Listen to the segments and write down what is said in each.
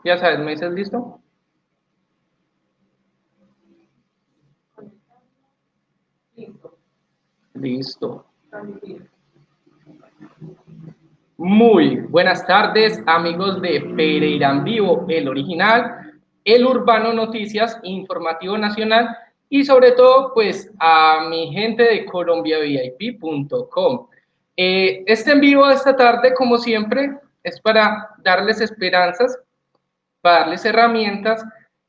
Ya sabes, ¿me dices listo? Listo. Muy buenas tardes, amigos de Pereirán Vivo, el original, el Urbano Noticias, Informativo Nacional y sobre todo, pues a mi gente de colombiavip.com. Este en vivo de esta tarde, como siempre, es para darles esperanzas, para darles herramientas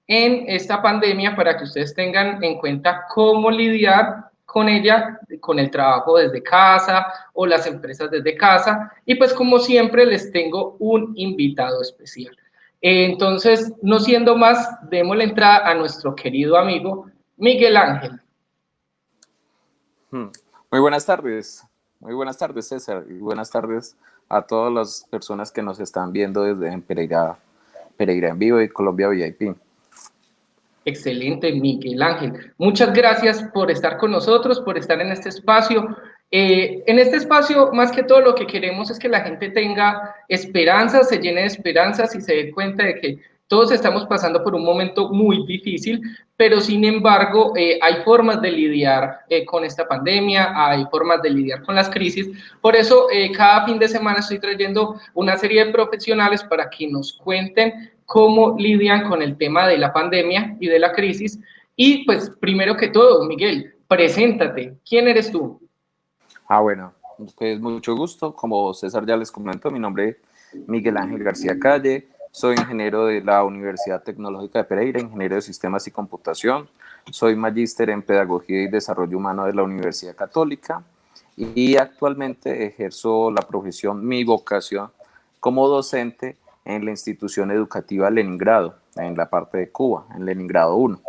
en esta pandemia para que ustedes tengan en cuenta cómo lidiar con ella, con el trabajo desde casa o las empresas desde casa. Y pues como siempre les tengo un invitado especial. Entonces, no siendo más, demos la entrada a nuestro querido amigo Miguel Ángel. Hmm. Muy buenas tardes César y buenas tardes a todas las personas que nos están viendo desde Pereira en Vivo y Colombia VIP. Excelente, Miguel Ángel. Muchas gracias por estar con nosotros, por estar en este espacio. En este espacio, más que todo, lo que queremos es que la gente tenga esperanzas, se llene de esperanzas y se dé cuenta de que todos estamos pasando por un momento muy difícil, pero sin embargo hay formas de lidiar con esta pandemia, hay formas de lidiar con las crisis. Por eso cada fin de semana estoy trayendo una serie de profesionales para que nos cuenten cómo lidian con el tema de la pandemia y de la crisis. Y pues primero que todo, Miguel, preséntate. ¿Quién eres tú? Bueno, pues mucho gusto. Como César ya les comentó, mi nombre es Miguel Ángel García Calle. Soy ingeniero de la Universidad Tecnológica de Pereira, ingeniero de Sistemas y Computación. Soy magíster en Pedagogía y Desarrollo Humano de la Universidad Católica y actualmente ejerzo la profesión, mi vocación como docente en la institución educativa Leningrado, en la parte de Cuba, en Leningrado 1.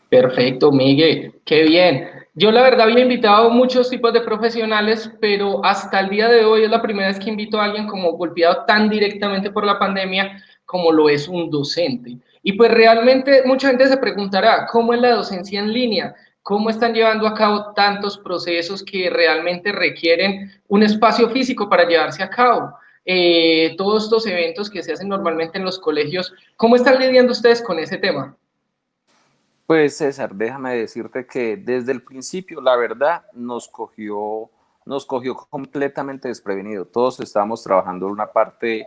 Perfecto, Miguel, qué bien. Yo la verdad había invitado a muchos tipos de profesionales, pero hasta el día de hoy es la primera vez que invito a alguien como golpeado tan directamente por la pandemia como lo es un docente. Y pues realmente mucha gente se preguntará, ¿cómo es la docencia en línea? ¿Cómo están llevando a cabo tantos procesos que realmente requieren un espacio físico para llevarse a cabo? Todos estos eventos que se hacen normalmente en los colegios, ¿cómo están lidiando ustedes con ese tema? Pues César, déjame decirte que desde el principio, la verdad, nos cogió completamente desprevenido. Todos estábamos trabajando en una parte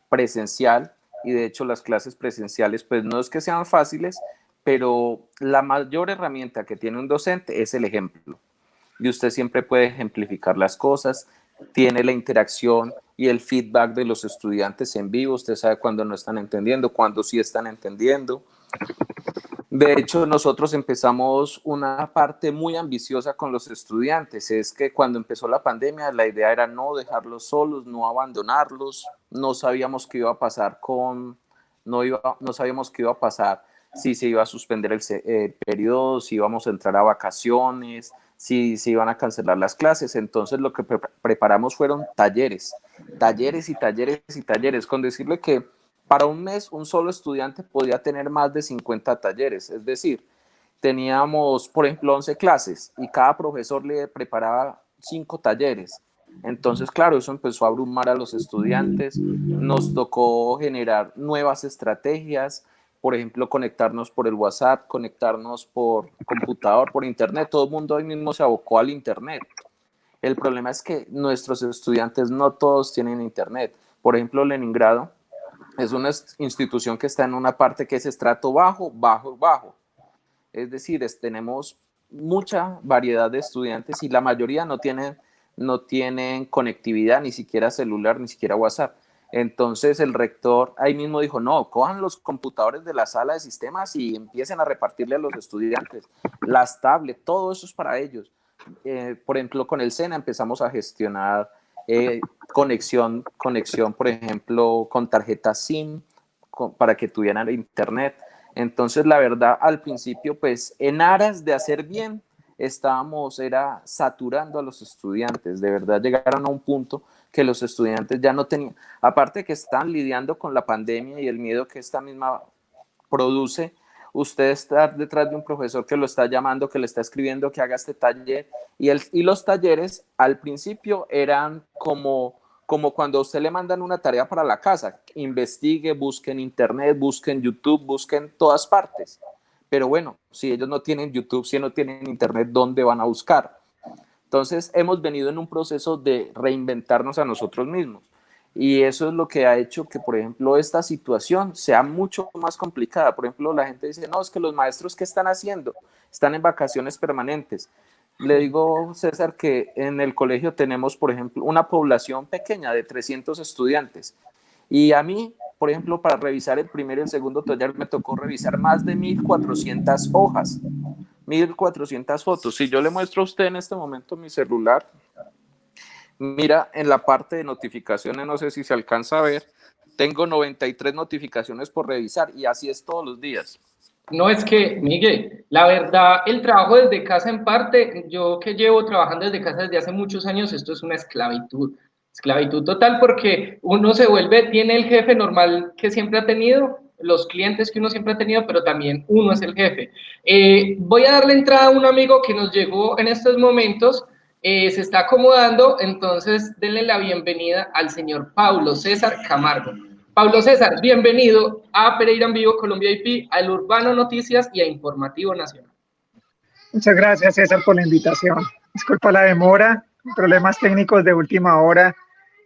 presencial y de hecho las clases presenciales, pues no es que sean fáciles, pero la mayor herramienta que tiene un docente es el ejemplo. Y usted siempre puede ejemplificar las cosas, tiene la interacción y el feedback de los estudiantes en vivo. Usted sabe cuándo no están entendiendo, cuándo sí están entendiendo. De hecho, nosotros empezamos una parte muy ambiciosa con los estudiantes. Es que cuando empezó la pandemia, la idea era no dejarlos solos, no abandonarlos. No sabíamos qué iba a pasar no sabíamos qué iba a pasar si se iba a suspender el periodo, si íbamos a entrar a vacaciones, si se iban a cancelar las clases. Entonces, lo que preparamos fueron talleres, talleres y talleres y talleres, con decirle que para un mes, un solo estudiante podía tener más de 50 talleres, es decir, teníamos, por ejemplo, 11 clases y cada profesor le preparaba 5 talleres. Entonces, claro, eso empezó a abrumar a los estudiantes, nos tocó generar nuevas estrategias, por ejemplo, conectarnos por el WhatsApp, conectarnos por computador, por Internet, todo el mundo hoy mismo se abocó al Internet. El problema es que nuestros estudiantes no todos tienen Internet. Por ejemplo, Leningrado es una institución que está en una parte que es estrato bajo, bajo, bajo. Es decir, tenemos mucha variedad de estudiantes y la mayoría no tienen conectividad, ni siquiera celular, ni siquiera WhatsApp. Entonces el rector ahí mismo dijo, no, cojan los computadores de la sala de sistemas y empiecen a repartirle a los estudiantes, las tablets, todo eso es para ellos. Por ejemplo, con el SENA empezamos a gestionar conexión, por ejemplo, con tarjeta SIM, para que tuvieran internet. Entonces, la verdad, al principio, pues, en aras de hacer bien, era saturando a los estudiantes. De verdad, llegaron a un punto que los estudiantes ya no tenían, aparte que están lidiando con la pandemia y el miedo que esta misma produce, usted está detrás de un profesor que lo está llamando, que le está escribiendo que haga este taller, y los talleres al principio eran como como cuando a usted le mandan una tarea para la casa, investigue, busque en internet, busque en YouTube, busque en todas partes. Pero bueno, si ellos no tienen YouTube, si no tienen internet, ¿dónde van a buscar? Entonces, hemos venido en un proceso de reinventarnos a nosotros mismos. Y eso es lo que ha hecho que, por ejemplo, esta situación sea mucho más complicada. Por ejemplo, la gente dice, no, es que los maestros, ¿qué están haciendo? Están en vacaciones permanentes. Le digo, César, que en el colegio tenemos, por ejemplo, una población pequeña de 300 estudiantes. Y a mí, por ejemplo, para revisar el primero y el segundo taller me tocó revisar más de 1.400 hojas, 1.400 fotos. Si yo le muestro a usted en este momento mi celular, mira en la parte de notificaciones, no sé si se alcanza a ver, tengo 93 notificaciones por revisar y así es todos los días. No, es que, Miguel, la verdad, el trabajo desde casa en parte, yo que llevo trabajando desde casa desde hace muchos años, esto es una esclavitud total porque uno se vuelve, tiene el jefe normal que siempre ha tenido, los clientes que uno siempre ha tenido, pero también uno es el jefe. Voy a darle entrada a un amigo que nos llegó en estos momentos, se está acomodando, entonces denle la bienvenida al señor Paulo César Camargo. Pablo César, bienvenido a Pereira en Vivo, Colombia IP, al Urbano Noticias y a Informativo Nacional. Muchas gracias, César, por la invitación. Disculpa la demora, problemas técnicos de última hora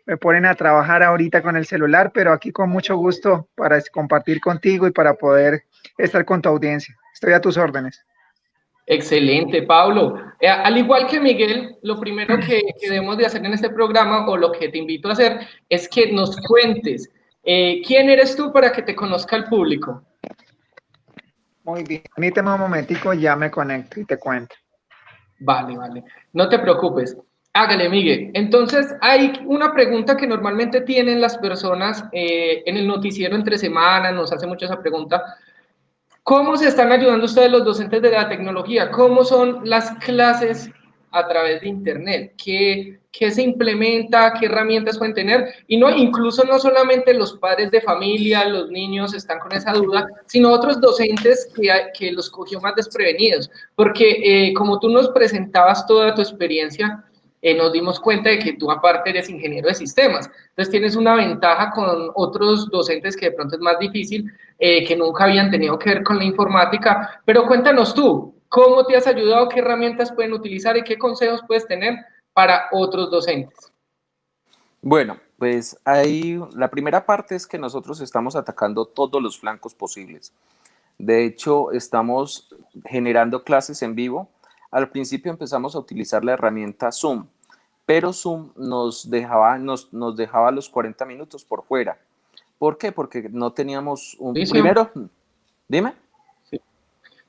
me ponen a trabajar ahorita con el celular, pero aquí con mucho gusto para compartir contigo y para poder estar con tu audiencia. Estoy a tus órdenes. Excelente, Pablo. Al igual que Miguel, lo primero que debemos de hacer en este programa, o lo que te invito a hacer, es que nos cuentes quién eres tú para que te conozca el público. Muy bien, permíteme un momentico, ya me conecto y te cuento. Vale, no te preocupes. Hágale, Miguel. Entonces, hay una pregunta que normalmente tienen las personas en el noticiero entre semanas, nos hace mucho esa pregunta. ¿Cómo se están ayudando ustedes los docentes de la tecnología? ¿Cómo son las clases a través de Internet? ¿Qué se implementa? ¿Qué herramientas pueden tener? Y no, incluso no solamente los padres de familia, los niños están con esa duda, sino otros docentes que los cogió más desprevenidos. Porque como tú nos presentabas toda tu experiencia, nos dimos cuenta de que tú aparte eres ingeniero de sistemas. Entonces tienes una ventaja con otros docentes que de pronto es más difícil, que nunca habían tenido que ver con la informática. Pero cuéntanos tú, ¿cómo te has ayudado? ¿Qué herramientas pueden utilizar y qué consejos puedes tener para otros docentes? Bueno, pues ahí la primera parte es que nosotros estamos atacando todos los flancos posibles. De hecho, estamos generando clases en vivo. Al principio empezamos a utilizar la herramienta Zoom, pero Zoom nos dejaba los 40 minutos por fuera. ¿Por qué? Porque no teníamos un... ¿Servicio? Primero, dime. Sí.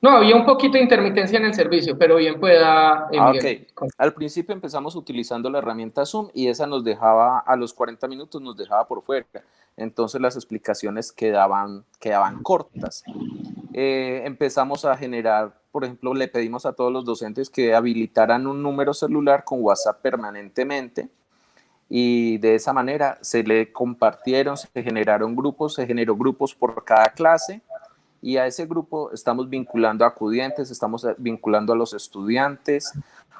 No, había un poquito de intermitencia en el servicio, pero bien pueda, Ok. Miguel. Al principio empezamos utilizando la herramienta Zoom y esa nos dejaba, a los 40 minutos nos dejaba por fuera. Entonces las explicaciones quedaban cortas. Empezamos a generar, por ejemplo, le pedimos a todos los docentes que habilitaran un número celular con WhatsApp permanentemente y de esa manera se le compartieron, se generaron grupos, se generó grupos por cada clase y a ese grupo estamos vinculando a acudientes, estamos vinculando a los estudiantes.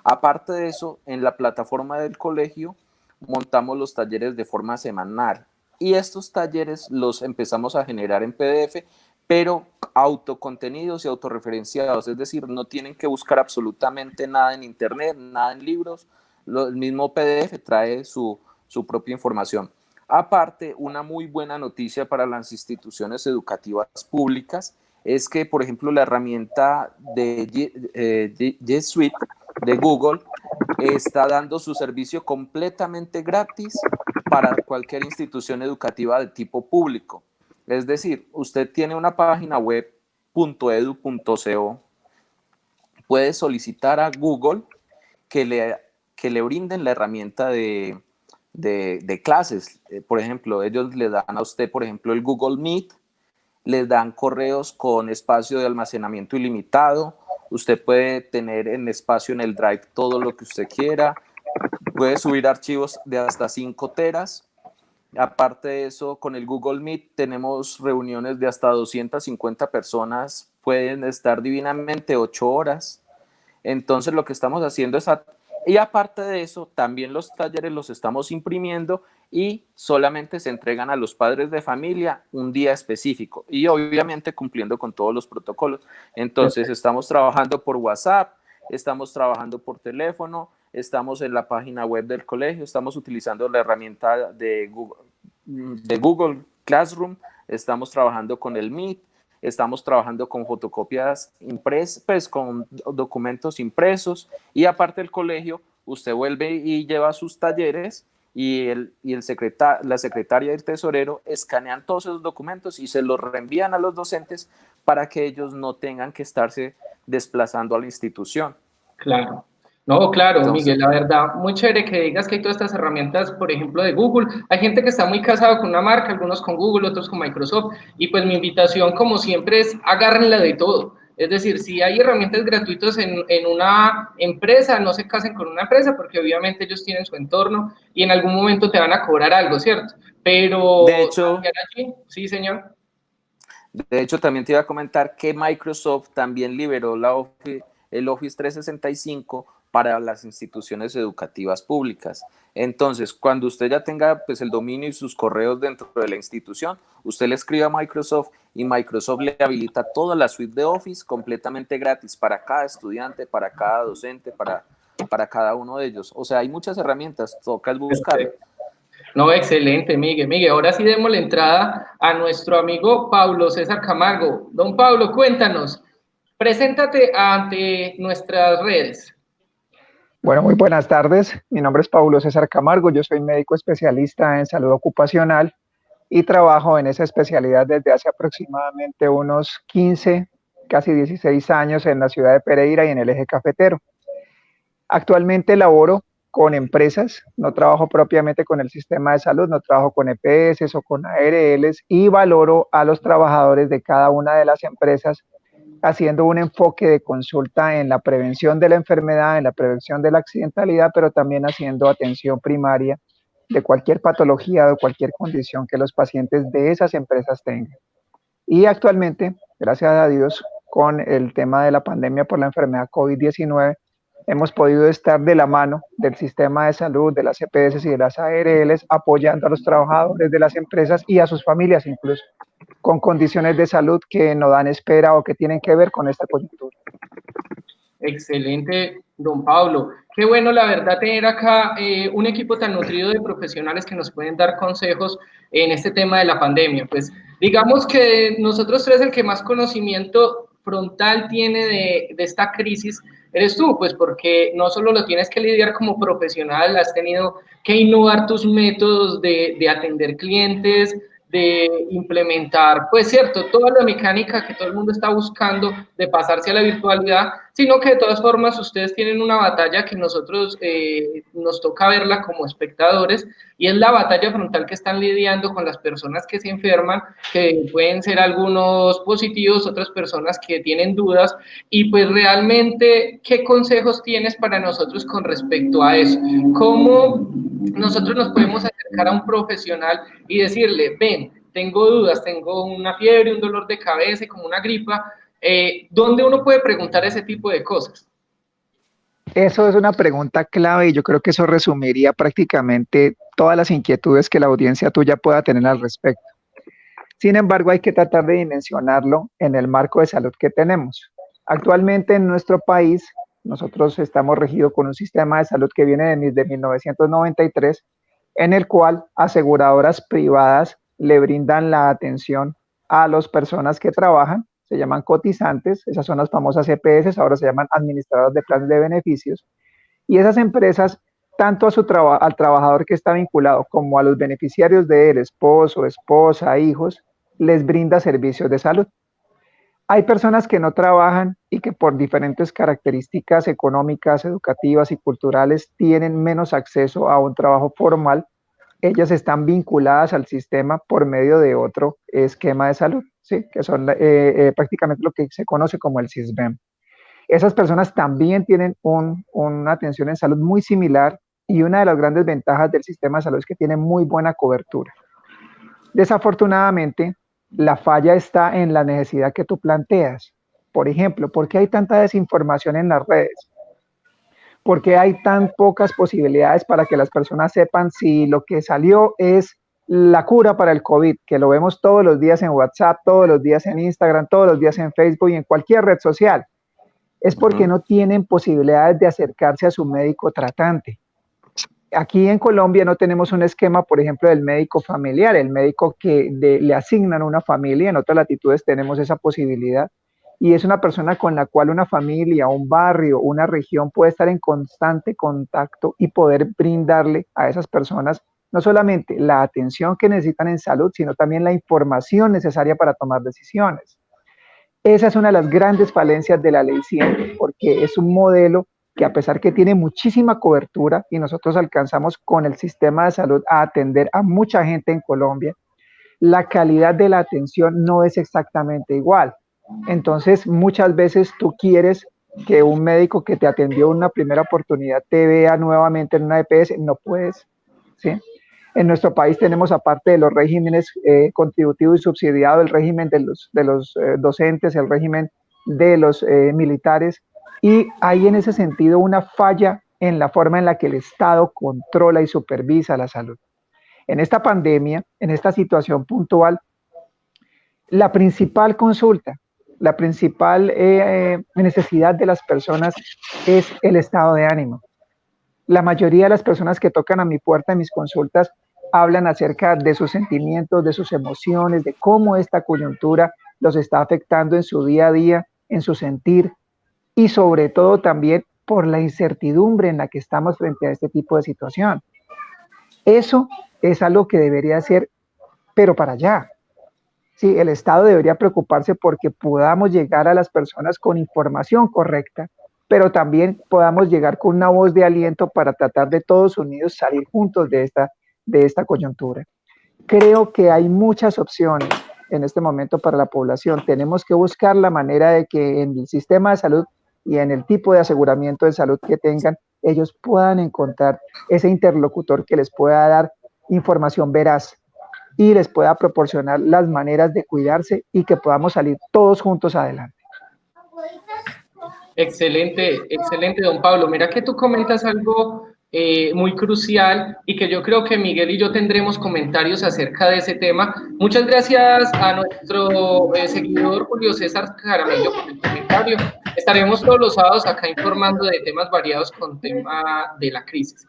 Aparte de eso, en la plataforma del colegio montamos los talleres de forma semanal y estos talleres los empezamos a generar en PDF, pero autocontenidos y autorreferenciados, es decir, no tienen que buscar absolutamente nada en internet, nada en libros, el mismo PDF trae su propia información. Aparte, una muy buena noticia para las instituciones educativas públicas es que, por ejemplo, la herramienta de G Suite de Google está dando su servicio completamente gratis para cualquier institución educativa de tipo público. Es decir, usted tiene una página web .edu.co, puede solicitar a Google que le brinden la herramienta de clases. Por ejemplo, ellos le dan a usted, por ejemplo, el Google Meet, les dan correos con espacio de almacenamiento ilimitado, usted puede tener en espacio en el Drive todo lo que usted quiera, puede subir archivos de hasta 5 teras. Aparte de eso, con el Google Meet tenemos reuniones de hasta 250 personas, pueden estar divinamente 8 horas. Entonces lo que estamos haciendo es, y aparte de eso, también los talleres los estamos imprimiendo y solamente se entregan a los padres de familia un día específico y obviamente cumpliendo con todos los protocolos. Entonces estamos trabajando por WhatsApp, estamos trabajando por teléfono, estamos en la página web del colegio, estamos utilizando la herramienta de Google Classroom, estamos trabajando con el Meet, estamos trabajando con fotocopias impresas, pues con documentos impresos, y aparte del colegio, usted vuelve y lleva sus talleres y la secretaria y el tesorero escanean todos esos documentos y se los reenvían a los docentes para que ellos no tengan que estarse desplazando a la institución. Claro. No, claro, Entonces, Miguel, la verdad, muy chévere que digas que hay todas estas herramientas, por ejemplo, de Google. Hay gente que está muy casado con una marca, algunos con Google, otros con Microsoft, y pues mi invitación, como siempre, es agárrenla de todo. Es decir, si hay herramientas gratuitas en una empresa, no se casen con una empresa, porque obviamente ellos tienen su entorno y en algún momento te van a cobrar algo, ¿cierto? de Pero, hecho, allí, sí, señor. también te iba a comentar que Microsoft también liberó el Office 365 para las instituciones educativas públicas. Entonces, cuando usted ya tenga pues, el dominio y sus correos dentro de la institución, usted le escribe a Microsoft y Microsoft le habilita toda la suite de Office completamente gratis para cada estudiante, para cada docente, para cada uno de ellos. O sea, hay muchas herramientas, toca buscarlo. No, excelente, Miguel. Miguel, ahora sí demos la entrada a nuestro amigo Pablo César Camargo. Don Pablo, cuéntanos, preséntate ante nuestras redes. Bueno, muy buenas tardes. Mi nombre es Paulo César Camargo. Yo soy médico especialista en salud ocupacional y trabajo en esa especialidad desde hace aproximadamente unos 15, casi 16 años en la ciudad de Pereira y en el eje cafetero. Actualmente laboro con empresas, no trabajo propiamente con el sistema de salud, no trabajo con EPS o con ARLs, y valoro a los trabajadores de cada una de las empresas haciendo un enfoque de consulta en la prevención de la enfermedad, en la prevención de la accidentalidad, pero también haciendo atención primaria de cualquier patología o cualquier condición que los pacientes de esas empresas tengan. Y actualmente, gracias a Dios, con el tema de la pandemia por la enfermedad COVID-19, hemos podido estar de la mano del sistema de salud, de las EPS y de las ARLs, apoyando a los trabajadores de las empresas y a sus familias incluso, con condiciones de salud que no dan espera o que tienen que ver con esta coyuntura. Excelente, don Pablo. Qué bueno, la verdad, tener acá un equipo tan nutrido de profesionales que nos pueden dar consejos en este tema de la pandemia. Pues digamos que nosotros tres el que más conocimiento frontal tiene de esta crisis eres tú, pues porque no solo lo tienes que lidiar como profesional, has tenido que innovar tus métodos de atender clientes, de implementar, pues cierto, toda la mecánica que todo el mundo está buscando de pasarse a la virtualidad, sino que de todas formas ustedes tienen una batalla que nosotros nos toca verla como espectadores, y es la batalla frontal que están lidiando con las personas que se enferman, que pueden ser algunos positivos, otras personas que tienen dudas, y pues realmente, ¿qué consejos tienes para nosotros con respecto a eso? ¿Cómo nosotros nos podemos acercar a un profesional y decirle, ven, tengo dudas, tengo una fiebre, un dolor de cabeza, como una gripa? ¿Dónde uno puede preguntar ese tipo de cosas? Eso es una pregunta clave y yo creo que eso resumiría prácticamente todas las inquietudes que la audiencia tuya pueda tener al respecto. Sin embargo, hay que tratar de dimensionarlo en el marco de salud que tenemos. Actualmente en nuestro país, nosotros estamos regidos con un sistema de salud que viene desde 1993, en el cual aseguradoras privadas le brindan la atención a las personas que trabajan, se llaman cotizantes, esas son las famosas EPS, ahora se llaman administradoras de planes de beneficios, y esas empresas, tanto a al trabajador que está vinculado como a los beneficiarios de él, esposo, esposa, hijos, les brinda servicios de salud. Hay personas que no trabajan y que por diferentes características económicas, educativas y culturales tienen menos acceso a un trabajo formal. Ellas están vinculadas al sistema por medio de otro esquema de salud, ¿sí? Que son prácticamente lo que se conoce como el SISBEM. Esas personas también tienen una atención en salud muy similar, y una de las grandes ventajas del sistema de salud es que tiene muy buena cobertura. Desafortunadamente, la falla está en la necesidad que tú planteas. Por ejemplo, ¿por qué hay tanta desinformación en las redes? ¿Por qué hay tan pocas posibilidades para que las personas sepan si lo que salió es la cura para el COVID, que lo vemos todos los días en WhatsApp, todos los días en Instagram, todos los días en Facebook y en cualquier red social? Es porque no tienen posibilidades de acercarse a su médico tratante. Aquí en Colombia no tenemos un esquema, por ejemplo, del médico familiar, el médico que le asignan una familia. En otras latitudes tenemos esa posibilidad, y es una persona con la cual una familia, un barrio, una región puede estar en constante contacto y poder brindarle a esas personas no solamente la atención que necesitan en salud, sino también la información necesaria para tomar decisiones. Esa es una de las grandes falencias de la Ley 100, porque es un modelo que, a pesar que tiene muchísima cobertura y nosotros alcanzamos con el sistema de salud a atender a mucha gente en Colombia, la calidad de la atención no es exactamente igual. Entonces, muchas veces tú quieres que un médico que te atendió en una primera oportunidad te vea nuevamente en una EPS, no puedes, ¿sí? En nuestro país tenemos, aparte de los regímenes contributivo y subsidiado, el régimen de los docentes, el régimen de los militares, y hay en ese sentido una falla en la forma en la que el Estado controla y supervisa la salud. En esta pandemia, en esta situación puntual, la principal consulta, la principal necesidad de las personas es el estado de ánimo. La mayoría de las personas que tocan a mi puerta en mis consultas hablan acerca de sus sentimientos, de sus emociones, de cómo esta coyuntura los está afectando en su día a día, en su sentir, y sobre todo también por la incertidumbre en la que estamos frente a este tipo de situación. Eso es algo que debería ser, pero para allá. Sí, el Estado debería preocuparse porque podamos llegar a las personas con información correcta, pero también podamos llegar con una voz de aliento para tratar de todos unidos salir juntos de esta coyuntura. Creo que hay muchas opciones en este momento para la población. Tenemos que buscar la manera de que en el sistema de salud y en el tipo de aseguramiento de salud que tengan, ellos puedan encontrar ese interlocutor que les pueda dar información veraz y les pueda proporcionar las maneras de cuidarse y que podamos salir todos juntos adelante. Excelente, excelente, don Pablo. Mira que tú comentas algo muy crucial y que yo creo que Miguel y yo tendremos comentarios acerca de ese tema. Muchas gracias a nuestro seguidor Julio César Jaramillo por el comentario. Estaremos todos los sábados acá informando de temas variados con tema de la crisis.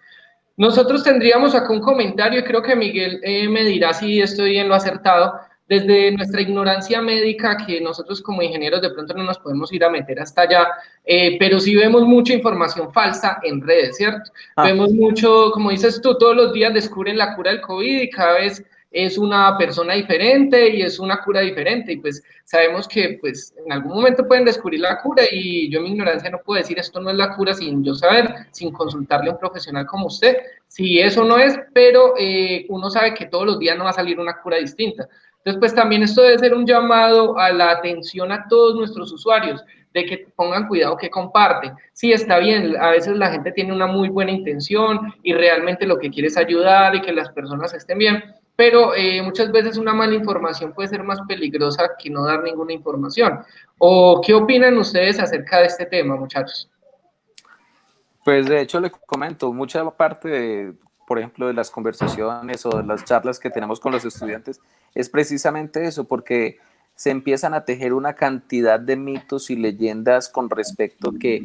Nosotros tendríamos acá un comentario y creo que Miguel me dirá si estoy en lo acertado. Desde nuestra ignorancia médica, que nosotros como ingenieros de pronto no nos podemos ir a meter hasta allá, pero sí vemos mucha información falsa en redes, ¿cierto? Vemos mucho, como dices tú, todos los días descubren la cura del COVID y cada vez es una persona diferente y es una cura diferente, y pues sabemos que pues en algún momento pueden descubrir la cura, y yo en mi ignorancia no puedo decir esto no es la cura sin yo saber, sin consultarle a un profesional como usted, si eso no es, pero uno sabe que todos los días no va a salir una cura distinta. Entonces, pues también esto debe ser un llamado a la atención a todos nuestros usuarios, de que pongan cuidado que comparten. Sí, está bien, a veces la gente tiene una muy buena intención y realmente lo que quiere es ayudar y que las personas estén bien, pero muchas veces una mala información puede ser más peligrosa que no dar ninguna información. ¿O qué opinan ustedes acerca de este tema, muchachos? Pues de hecho le comento, mucha parte de, por ejemplo, de las conversaciones o de las charlas que tenemos con los estudiantes es precisamente eso, porque se empiezan a tejer una cantidad de mitos y leyendas con respecto que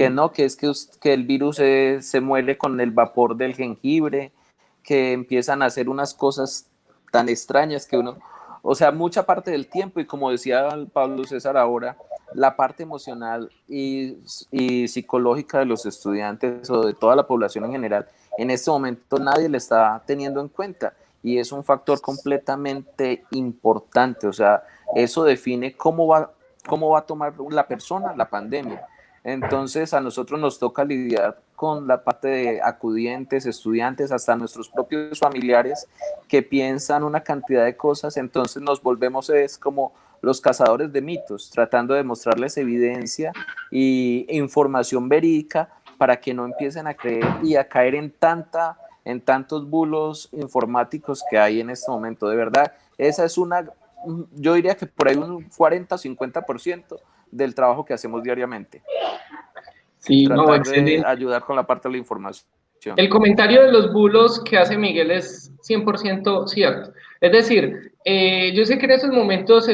no, que es que el virus se muere con el vapor del jengibre, que empiezan a hacer unas cosas tan extrañas que uno, o sea, mucha parte del tiempo, y como decía Pablo César ahora, la parte emocional y psicológica de los estudiantes o de toda la población en general, en este momento nadie le está teniendo en cuenta, y es un factor completamente importante. O sea, eso define cómo va a tomar la persona la pandemia. Entonces a nosotros nos toca lidiar con la parte de acudientes, estudiantes, hasta nuestros propios familiares que piensan una cantidad de cosas. Entonces nos volvemos como los cazadores de mitos, tratando de mostrarles evidencia e información verídica para que no empiecen a creer y a caer en tantos bulos informáticos que hay en este momento. De verdad, esa es yo diría que por ahí un 40 o 50% del trabajo que hacemos diariamente. Sí, no, tratar de excelente. ayudar con la parte de la información. El comentario de los bulos que hace Miguel es 100% cierto. Es decir, yo sé que en estos momentos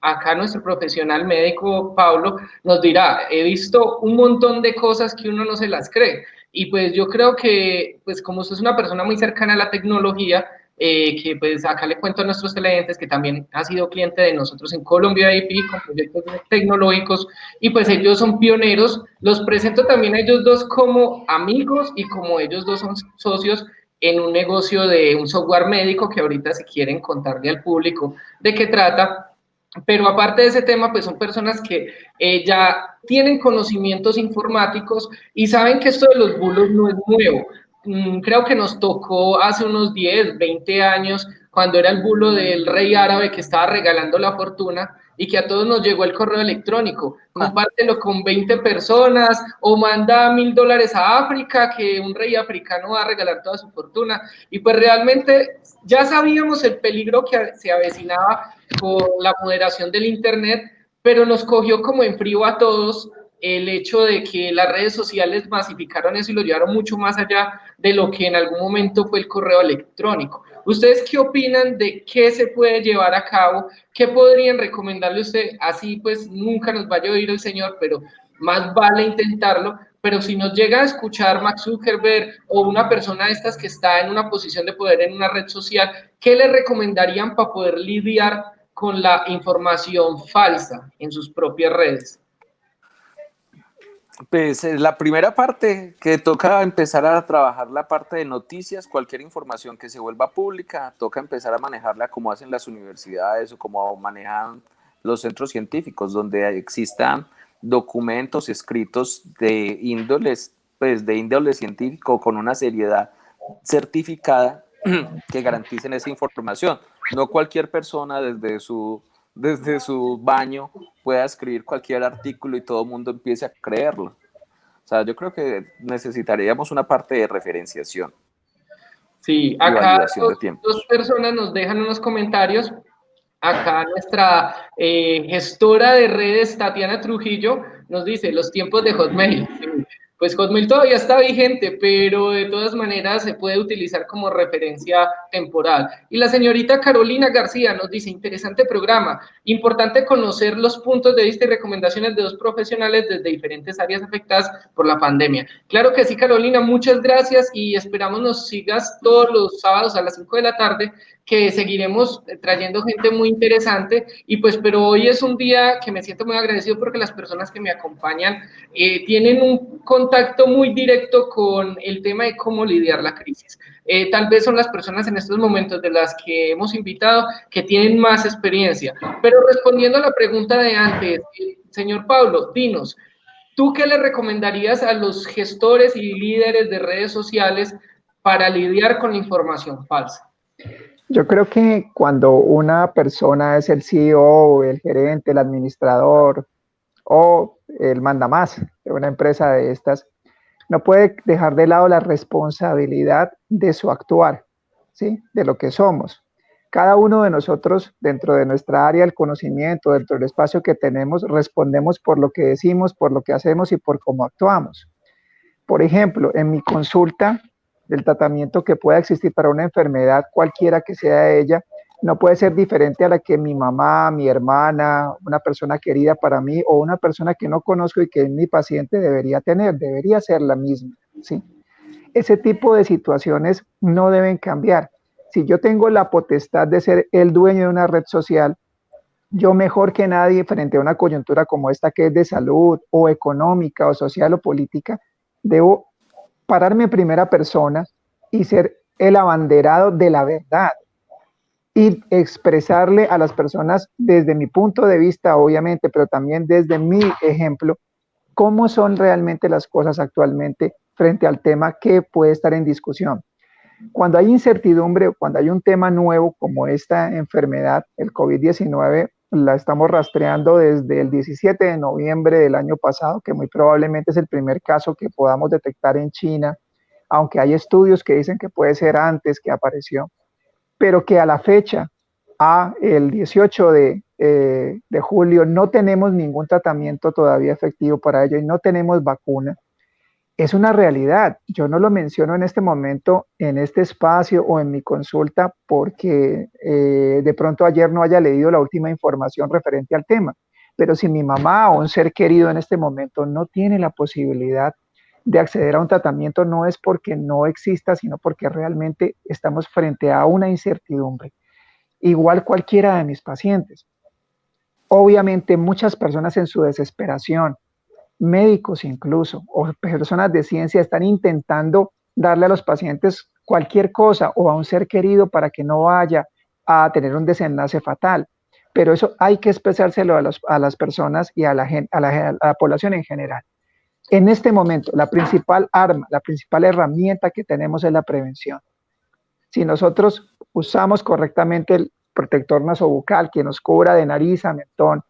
acá nuestro profesional médico, Pablo, nos dirá, he visto un montón de cosas que uno no se las cree. Y pues yo creo que, pues como usted es una persona muy cercana a la tecnología, que pues acá le cuento a nuestros televidentes que también ha sido cliente de nosotros en Colombia IP con proyectos tecnológicos, y pues ellos son pioneros. Los presento también a ellos dos como amigos y como ellos dos son socios en un negocio de un software médico que ahorita si quieren contarle al público de qué trata. Pero aparte de ese tema, pues son personas que ya tienen conocimientos informáticos y saben que esto de los bulos no es nuevo. Creo que nos tocó hace unos 10, 20 años, cuando era el bulo del rey árabe que estaba regalando la fortuna y que a todos nos llegó el correo electrónico. Compártelo con 20 personas o manda $1000 a África, que un rey africano va a regalar toda su fortuna. Y pues realmente ya sabíamos el peligro que se avecinaba con la moderación del Internet, pero nos cogió como en frío a todos el hecho de que las redes sociales masificaron eso y lo llevaron mucho más allá de lo que en algún momento fue el correo electrónico. ¿Ustedes qué opinan de qué se puede llevar a cabo? ¿Qué podrían recomendarle usted? Así pues nunca nos vaya a oír el señor, pero más vale intentarlo. Pero si nos llega a escuchar Mark Zuckerberg o una persona de estas que está en una posición de poder en una red social, ¿qué le recomendarían para poder lidiar con la información falsa en sus propias redes? Pues la primera parte que toca empezar a trabajar la parte de noticias, cualquier información que se vuelva pública, toca empezar a manejarla como hacen las universidades o como manejan los centros científicos, donde existan documentos escritos de índoles, pues de índole científico con una seriedad certificada que garanticen esa información. No cualquier persona desde su baño pueda escribir cualquier artículo y todo el mundo empiece a creerlo. O sea, yo creo que necesitaríamos una parte de referenciación Sí, y acá validación de dos tiempos. personas nos dejan unos comentarios. Acá nuestra gestora de redes, Tatiana Trujillo, nos dice los tiempos de Hotmail. Sí, pues Hotmail todavía está vigente, pero de todas maneras se puede utilizar como referencia temporal. Y la señorita Carolina García nos dice, interesante programa, importante conocer los puntos de vista y recomendaciones de dos profesionales desde diferentes áreas afectadas por la pandemia. Claro que sí, Carolina, muchas gracias y esperamos nos sigas todos los sábados a las 5 de la tarde, que seguiremos trayendo gente muy interesante. Y pues, pero hoy es un día que me siento muy agradecido porque las personas que me acompañan tienen un contacto muy directo con el tema de cómo lidiar la crisis. Tal vez son las personas en estos momentos de las que hemos invitado que tienen más experiencia. Pero respondiendo a la pregunta de antes, señor Pablo, dinos, ¿tú qué le recomendarías a los gestores y líderes de redes sociales para lidiar con la información falsa? Yo creo que cuando una persona es el CEO, el gerente, el administrador o el mandamás de una empresa de estas, no puede dejar de lado la responsabilidad de su actuar, ¿sí? De lo que somos. Cada uno de nosotros, dentro de nuestra área del conocimiento, dentro del espacio que tenemos, respondemos por lo que decimos, por lo que hacemos y por cómo actuamos. Por ejemplo, en mi consulta, del tratamiento que pueda existir para una enfermedad, cualquiera que sea ella, no puede ser diferente a la que mi mamá, mi hermana, una persona querida para mí o una persona que no conozco y que es mi paciente debería tener, debería ser la misma, ¿sí? Ese tipo de situaciones no deben cambiar. Si yo tengo la potestad de ser el dueño de una red social, yo mejor que nadie frente a una coyuntura como esta que es de salud o económica o social o política, debo pararme en primera persona y ser el abanderado de la verdad y expresarle a las personas desde mi punto de vista, obviamente, pero también desde mi ejemplo, cómo son realmente las cosas actualmente frente al tema que puede estar en discusión. Cuando hay incertidumbre, cuando hay un tema nuevo como esta enfermedad, el COVID-19, la estamos rastreando desde el 17 de noviembre del año pasado, que muy probablemente es el primer caso que podamos detectar en China, aunque hay estudios que dicen que puede ser antes que apareció, pero que a la fecha, el 18 de de julio, no tenemos ningún tratamiento todavía efectivo para ello y no tenemos vacuna. Es una realidad. Yo no lo menciono en este momento, en este espacio o en mi consulta, porque de pronto ayer no haya leído la última información referente al tema. Pero si mi mamá o un ser querido en este momento no tiene la posibilidad de acceder a un tratamiento, no es porque no exista, sino porque realmente estamos frente a una incertidumbre. Igual cualquiera de mis pacientes. Obviamente muchas personas en su desesperación, médicos incluso, o personas de ciencia están intentando darle a los pacientes cualquier cosa o a un ser querido para que no vaya a tener un desenlace fatal. Pero eso hay que expresárselo a las personas y a la población en general. En este momento, la principal arma, la principal herramienta que tenemos es la prevención. Si nosotros usamos correctamente el protector nasobucal que nos cubra de nariz a mentón,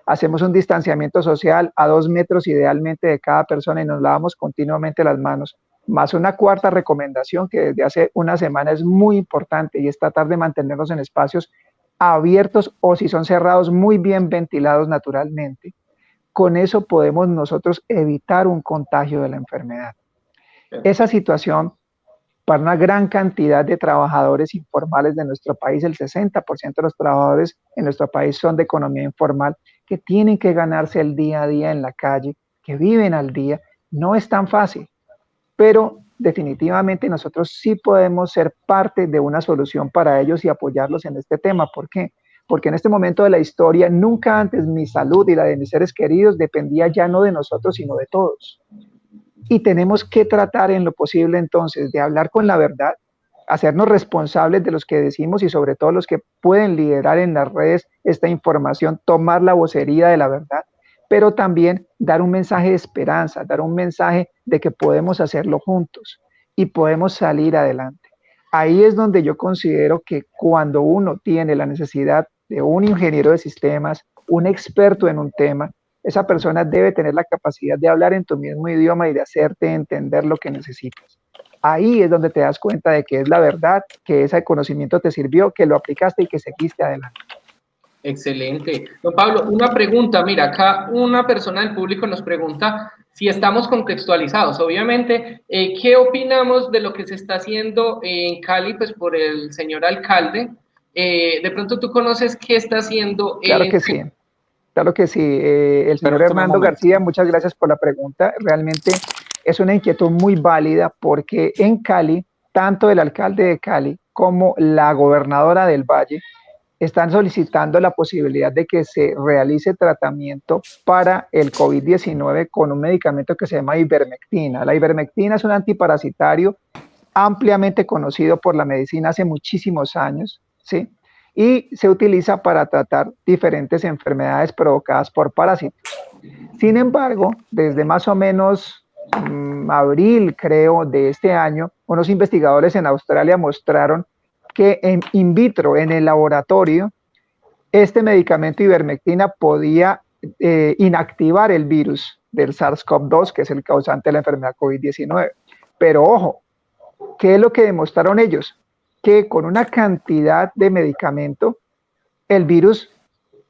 hacemos un distanciamiento social a 2 metros idealmente de cada persona y nos lavamos continuamente las manos, más una cuarta recomendación que desde hace una semana es muy importante y es tratar de mantenernos en espacios abiertos o si son cerrados muy bien ventilados naturalmente. Con eso podemos nosotros evitar un contagio de la enfermedad. Esa situación para una gran cantidad de trabajadores informales de nuestro país, el 60% de los trabajadores en nuestro país son de economía informal, que tienen que ganarse el día a día en la calle, que viven al día, no es tan fácil, pero definitivamente nosotros sí podemos ser parte de una solución para ellos y apoyarlos en este tema. ¿Por qué? Porque en este momento de la historia, nunca antes mi salud y la de mis seres queridos dependía ya no de nosotros, sino de todos. Y tenemos que tratar en lo posible entonces de hablar con la verdad, hacernos responsables de los que decimos y sobre todo los que pueden liderar en las redes esta información, tomar la vocería de la verdad, pero también dar un mensaje de esperanza, dar un mensaje de que podemos hacerlo juntos y podemos salir adelante. Ahí es donde yo considero que cuando uno tiene la necesidad de un ingeniero de sistemas, un experto en un tema, esa persona debe tener la capacidad de hablar en tu mismo idioma y de hacerte entender lo que necesitas. Ahí es donde te das cuenta de que es la verdad, que ese conocimiento te sirvió, que lo aplicaste y que seguiste adelante. Excelente. Don Pablo, una pregunta. Mira, acá una persona del público nos pregunta si estamos contextualizados. Obviamente, ¿qué opinamos de lo que se está haciendo en Cali, pues por el señor alcalde? De pronto tú conoces qué está haciendo. Claro que sí. Claro que sí. El señor Hernando García, muchas gracias por la pregunta. Realmente es una inquietud muy válida porque en Cali, tanto el alcalde de Cali como la gobernadora del Valle están solicitando la posibilidad de que se realice tratamiento para el COVID-19 con un medicamento que se llama ivermectina. La ivermectina es un antiparasitario ampliamente conocido por la medicina hace muchísimos años, ¿sí? Y se utiliza para tratar diferentes enfermedades provocadas por parásitos. Sin embargo, desde más o menos abril, creo, de este año, unos investigadores en Australia mostraron que en in vitro, en el laboratorio, este medicamento ivermectina podía inactivar el virus del SARS-CoV-2, que es el causante de la enfermedad COVID-19. Pero ojo, ¿qué es lo que demostraron ellos? Que con una cantidad de medicamento, el virus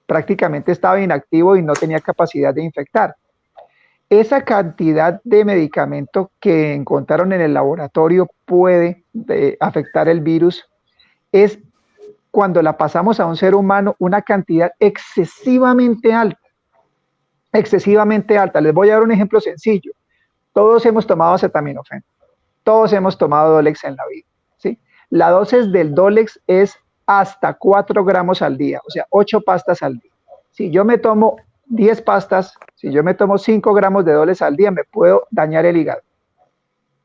prácticamente estaba inactivo y no tenía capacidad de infectar. Esa cantidad de medicamento que encontraron en el laboratorio puede afectar el virus. Es cuando la pasamos a un ser humano una cantidad excesivamente alta. Excesivamente alta. Les voy a dar un ejemplo sencillo. Todos hemos tomado acetaminofén. Todos hemos tomado Dolex en la vida, ¿sí? La dosis del Dolex es hasta 4 gramos al día, o sea, 8 pastas al día. Si yo me tomo 10 pastas, si yo me tomo 5 gramos de Dolex al día, me puedo dañar el hígado.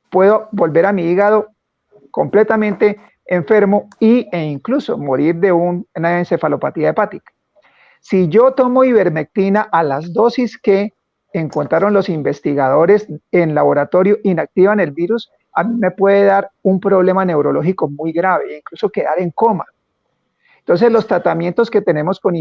Puedo volver a mi hígado completamente enfermo e incluso morir de una encefalopatía hepática. Si yo tomo ivermectina a las dosis que encontraron los investigadores en laboratorio, inactivan el virus, a mí me puede dar un problema neurológico muy grave, incluso quedar en coma. Entonces, los tratamientos que tenemos con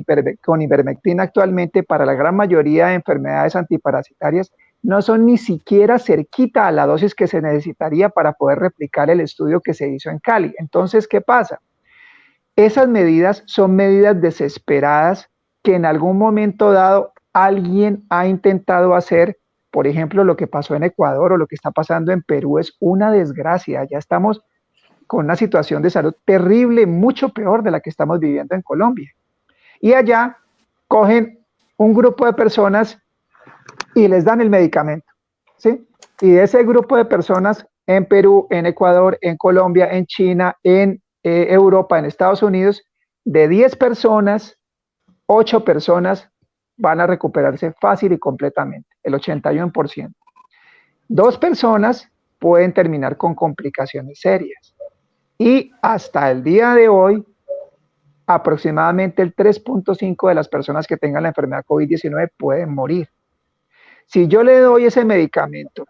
ivermectina actualmente para la gran mayoría de enfermedades antiparasitarias no son ni siquiera cerquita a la dosis que se necesitaría para poder replicar el estudio que se hizo en Cali. Entonces, ¿qué pasa? Esas medidas son medidas desesperadas que en algún momento dado alguien ha intentado hacer. Por ejemplo, lo que pasó en Ecuador o lo que está pasando en Perú es una desgracia. Ya estamos con una situación de salud terrible, mucho peor de la que estamos viviendo en Colombia. Y allá cogen un grupo de personas y les dan el medicamento, ¿sí? Y de ese grupo de personas en Perú, en Ecuador, en Colombia, en China, en Europa, en Estados Unidos, de 10 personas, 8 personas van a recuperarse fácil y completamente, el 81%. 2 personas pueden terminar con complicaciones serias. Y hasta el día de hoy, aproximadamente el 3.5 de las personas que tengan la enfermedad COVID-19 pueden morir. Si yo le doy ese medicamento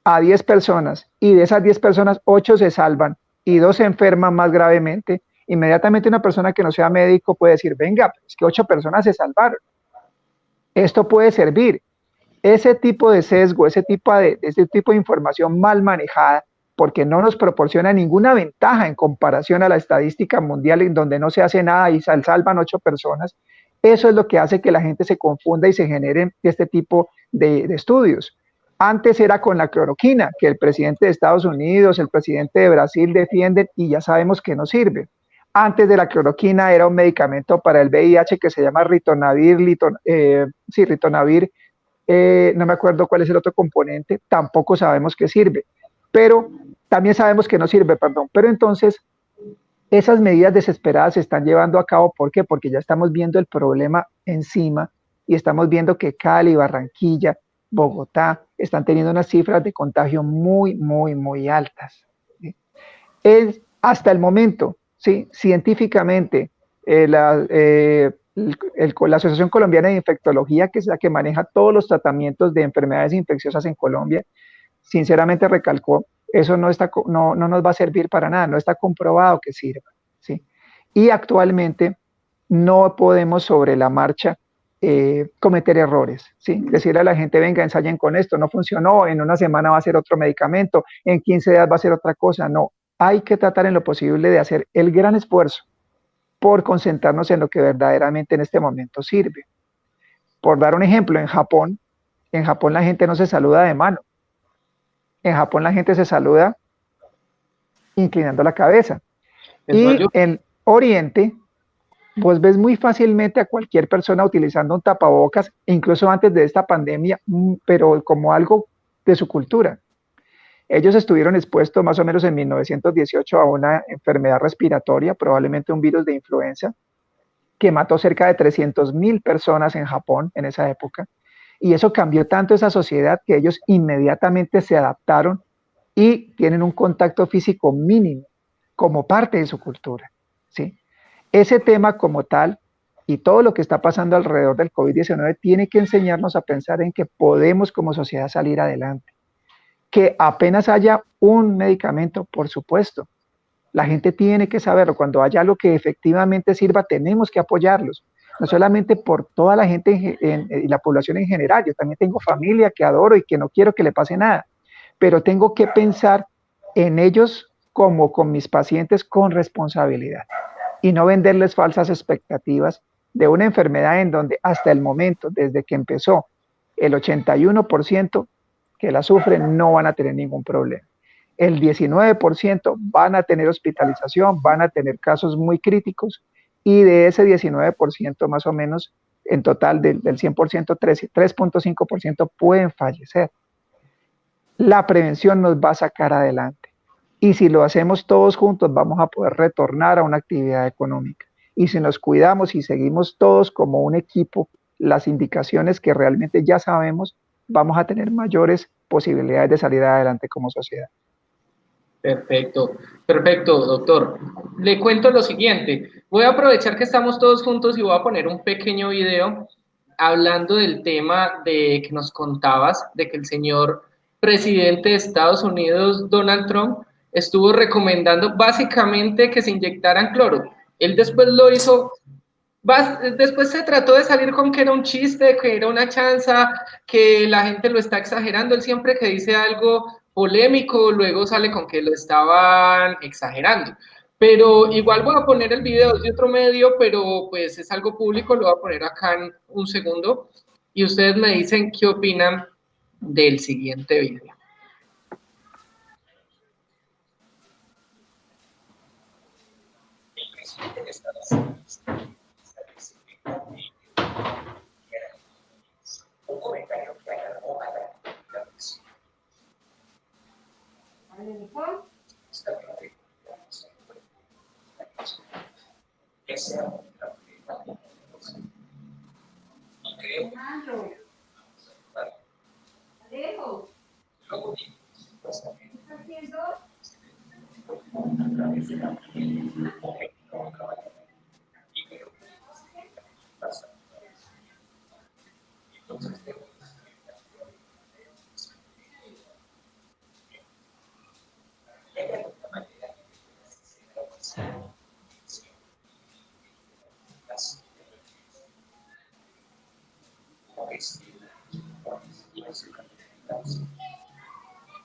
a 10 personas y de esas 10 personas 8 se salvan y 2 se enferman más gravemente, inmediatamente una persona que no sea médico puede decir, venga, es que 8 personas se salvaron. Esto puede servir. Ese tipo de sesgo, ese tipo de información mal manejada, porque no nos proporciona ninguna ventaja en comparación a la estadística mundial en donde no se hace nada y salvan 8 personas, eso es lo que hace que la gente se confunda y se generen este tipo de estudios. Antes era con la cloroquina, que el presidente de Estados Unidos, el presidente de Brasil defienden y ya sabemos que no sirve. Antes de la cloroquina era un medicamento para el VIH que se llama ritonavir, ritonavir, no me acuerdo cuál es el otro componente, tampoco sabemos que sirve, pero también sabemos que no sirve, perdón. Pero entonces, esas medidas desesperadas se están llevando a cabo, ¿por qué? Porque ya estamos viendo el problema encima y estamos viendo que Cali, Barranquilla, Bogotá están teniendo unas cifras de contagio muy, muy, muy altas. ¿Sí? Hasta el momento, ¿sí? Científicamente, la Asociación Colombiana de Infectología, que es la que maneja todos los tratamientos de enfermedades infecciosas en Colombia, sinceramente recalcó, eso no nos va a servir para nada, no está comprobado que sirva, ¿sí? Y actualmente no podemos sobre la marcha cometer errores, ¿sí? Decirle a la gente, venga, ensayen con esto, no funcionó, en una semana va a ser otro medicamento, en 15 días va a ser otra cosa, no. Hay que tratar en lo posible de hacer el gran esfuerzo por concentrarnos en lo que verdaderamente en este momento sirve. Por dar un ejemplo, en Japón la gente no se saluda de mano. En Japón la gente se saluda inclinando la cabeza. Y en Oriente, vos ves muy fácilmente a cualquier persona utilizando un tapabocas, incluso antes de esta pandemia, pero como algo de su cultura. Ellos estuvieron expuestos más o menos en 1918 a una enfermedad respiratoria, probablemente un virus de influenza, que mató cerca de 300,000 personas en Japón en esa época. Y eso cambió tanto esa sociedad que ellos inmediatamente se adaptaron y tienen un contacto físico mínimo como parte de su cultura, ¿sí? Ese tema como tal y todo lo que está pasando alrededor del COVID-19 tiene que enseñarnos a pensar en que podemos como sociedad salir adelante. Que apenas haya un medicamento, por supuesto, la gente tiene que saberlo. Cuando haya algo que efectivamente sirva, tenemos que apoyarlos. No solamente por toda la gente y la población en general. Yo también tengo familia que adoro y que no quiero que le pase nada. Pero tengo que pensar en ellos como con mis pacientes con responsabilidad. Y no venderles falsas expectativas de una enfermedad en donde hasta el momento, desde que empezó, el 81% que la sufren no van a tener ningún problema. El 19% van a tener hospitalización, van a tener casos muy críticos y de ese 19% más o menos, en total del 100%, 3.5% pueden fallecer. La prevención nos va a sacar adelante y si lo hacemos todos juntos vamos a poder retornar a una actividad económica y si nos cuidamos y seguimos todos como un equipo las indicaciones que realmente ya sabemos, vamos a tener mayores posibilidades de salir adelante como sociedad. Perfecto, perfecto, doctor. Le cuento lo siguiente. Voy a aprovechar que estamos todos juntos y voy a poner un pequeño video hablando del tema de que nos contabas, de que el señor presidente de Estados Unidos, Donald Trump, estuvo recomendando básicamente que se inyectaran cloro. Él después lo hizo. Después se trató de salir con que era un chiste, que era una chanza, que la gente lo está exagerando. Él siempre que dice algo polémico, luego sale con que lo estaban exagerando. pero igual voy a poner el video de otro medio, pero pues es algo público, lo voy a poner acá en un segundo y ustedes me dicen qué opinan del siguiente video. Un comentario que alarmó a la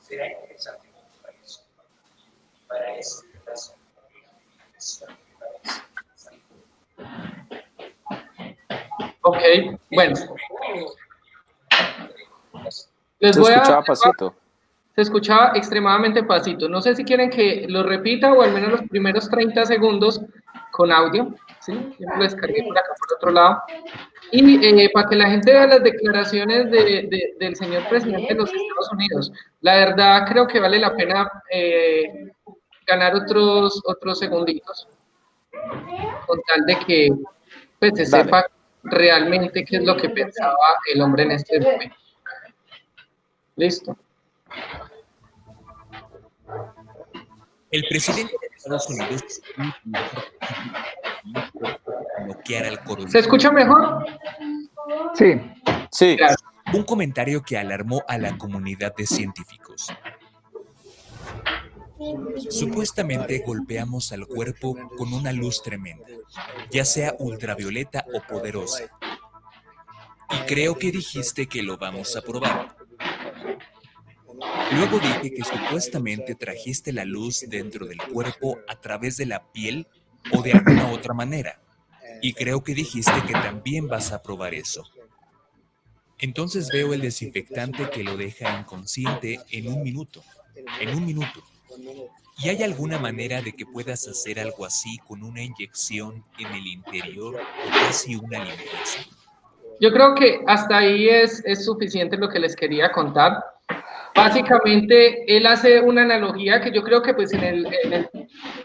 será interesante para eso. Ok, bueno. Se escuchaba pasito. Se escuchaba extremadamente pasito. No sé si quieren que lo repita o al menos los primeros 30 segundos con audio. ¿Sí? Yo lo descargué por acá, por otro lado. Y para que la gente vea las declaraciones del señor presidente de los Estados Unidos. La verdad, creo que vale la pena ganar otros segunditos. Con tal de que pues, se sepa realmente qué es lo que pensaba el hombre en este momento. Listo. El presidente de Estados Unidos bloquear al coronavirus. ¿Se escucha mejor? Sí. Sí. Claro. Un comentario que alarmó a la comunidad de científicos. Supuestamente golpeamos al cuerpo con una luz tremenda, ya sea ultravioleta o poderosa. Y creo que dijiste que lo vamos a probar. Luego dije que supuestamente trajiste la luz dentro del cuerpo a través de la piel o de alguna otra manera. Y creo que dijiste que también vas a probar eso. Entonces veo el desinfectante que lo deja inconsciente en un minuto. En un minuto. ¿Y hay alguna manera de que puedas hacer algo así con una inyección en el interior o casi una limpieza? Yo creo que hasta ahí es suficiente lo que les quería contar. Básicamente, él hace una analogía que yo creo que pues en el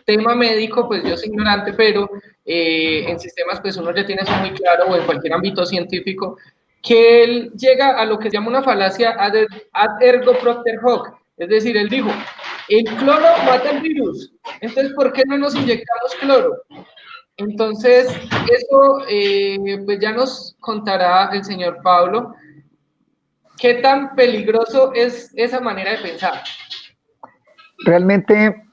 tema médico, pues yo soy ignorante, pero en sistemas pues uno ya tiene eso muy claro, o en cualquier ámbito científico, que él llega a lo que se llama una falacia ad ergo propter hoc. Es decir, él dijo, el cloro mata el virus, entonces ¿por qué no nos inyectamos cloro? Entonces, eso pues ya nos contará el señor Pablo. ¿Qué tan peligroso es esa manera de pensar? Realmente,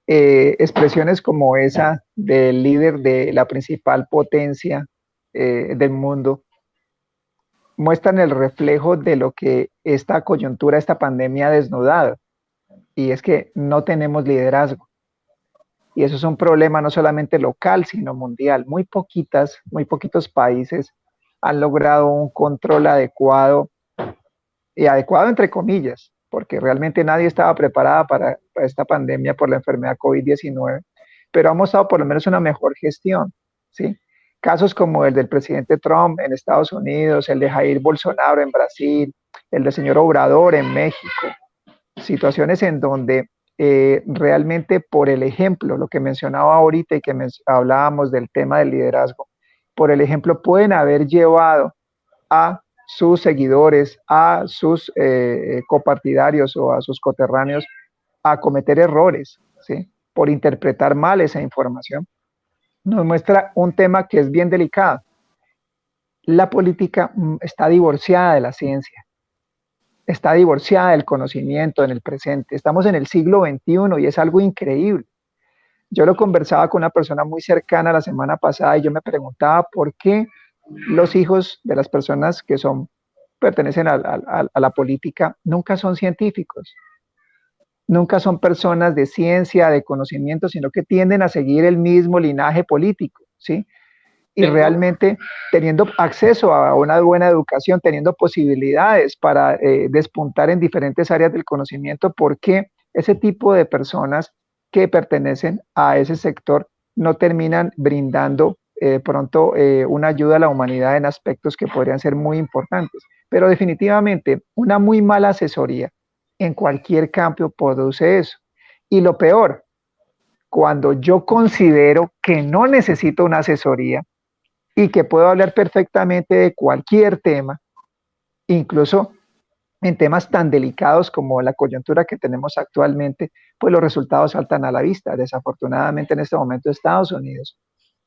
expresiones como esa del líder de la principal potencia del mundo muestran el reflejo de lo que esta coyuntura, esta pandemia ha desnudado. Y es que no tenemos liderazgo. Y eso es un problema no solamente local, sino mundial. Muy poquitos países han logrado un control adecuado, y adecuado entre comillas, porque realmente nadie estaba preparada para esta pandemia por la enfermedad COVID-19, pero ha mostrado por lo menos una mejor gestión, ¿sí? Casos como el del presidente Trump en Estados Unidos, el de Jair Bolsonaro en Brasil, el del señor Obrador en México, situaciones en donde realmente por el ejemplo, lo que mencionaba ahorita y que hablábamos del tema del liderazgo, por el ejemplo pueden haber llevado a sus seguidores, a sus copartidarios o a sus coterráneos a cometer errores, ¿sí? Por interpretar mal esa información. Nos muestra un tema que es bien delicado. La política está divorciada de la ciencia, está divorciada del conocimiento en el presente. Estamos en el siglo XXI y es algo increíble. Yo lo conversaba con una persona muy cercana la semana pasada y yo me preguntaba por qué los hijos de las personas que pertenecen a la política nunca son científicos. nunca son personas de ciencia, de conocimiento, sino que tienden a seguir el mismo linaje político, ¿sí? Y realmente teniendo acceso a una buena educación, teniendo posibilidades para despuntar en diferentes áreas del conocimiento, porque ese tipo de personas que pertenecen a ese sector no terminan brindando pronto una ayuda a la humanidad en aspectos que podrían ser muy importantes. Pero definitivamente una muy mala asesoría en cualquier campo produce eso. Y lo peor, cuando yo considero que no necesito una asesoría y que puedo hablar perfectamente de cualquier tema, incluso en temas tan delicados como la coyuntura que tenemos actualmente, pues los resultados saltan a la vista. Desafortunadamente en este momento Estados Unidos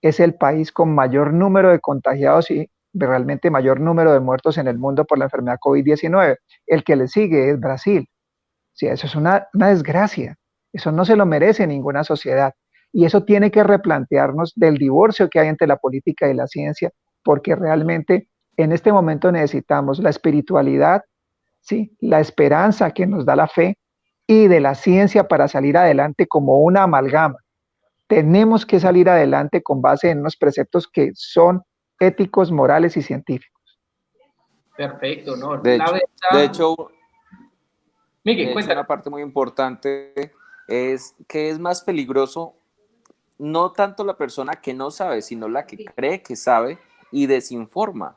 es el país con mayor número de contagiados y realmente mayor número de muertos en el mundo por la enfermedad COVID-19. El que le sigue es Brasil. Sí, eso es una desgracia. Eso no se lo merece ninguna sociedad. Y eso tiene que replantearnos del divorcio que hay entre la política y la ciencia, porque realmente en este momento necesitamos la espiritualidad, ¿sí? La esperanza que nos da la fe y de la ciencia para salir adelante como una amalgama. Tenemos que salir adelante con base en unos preceptos que son éticos, morales y científicos. Perfecto, ¿no? De La hecho, verdad, de hecho, Miguel, de hecho, cuéntame. una parte muy importante es que es más peligroso no tanto la persona que no sabe, sino la que cree que sabe y desinforma,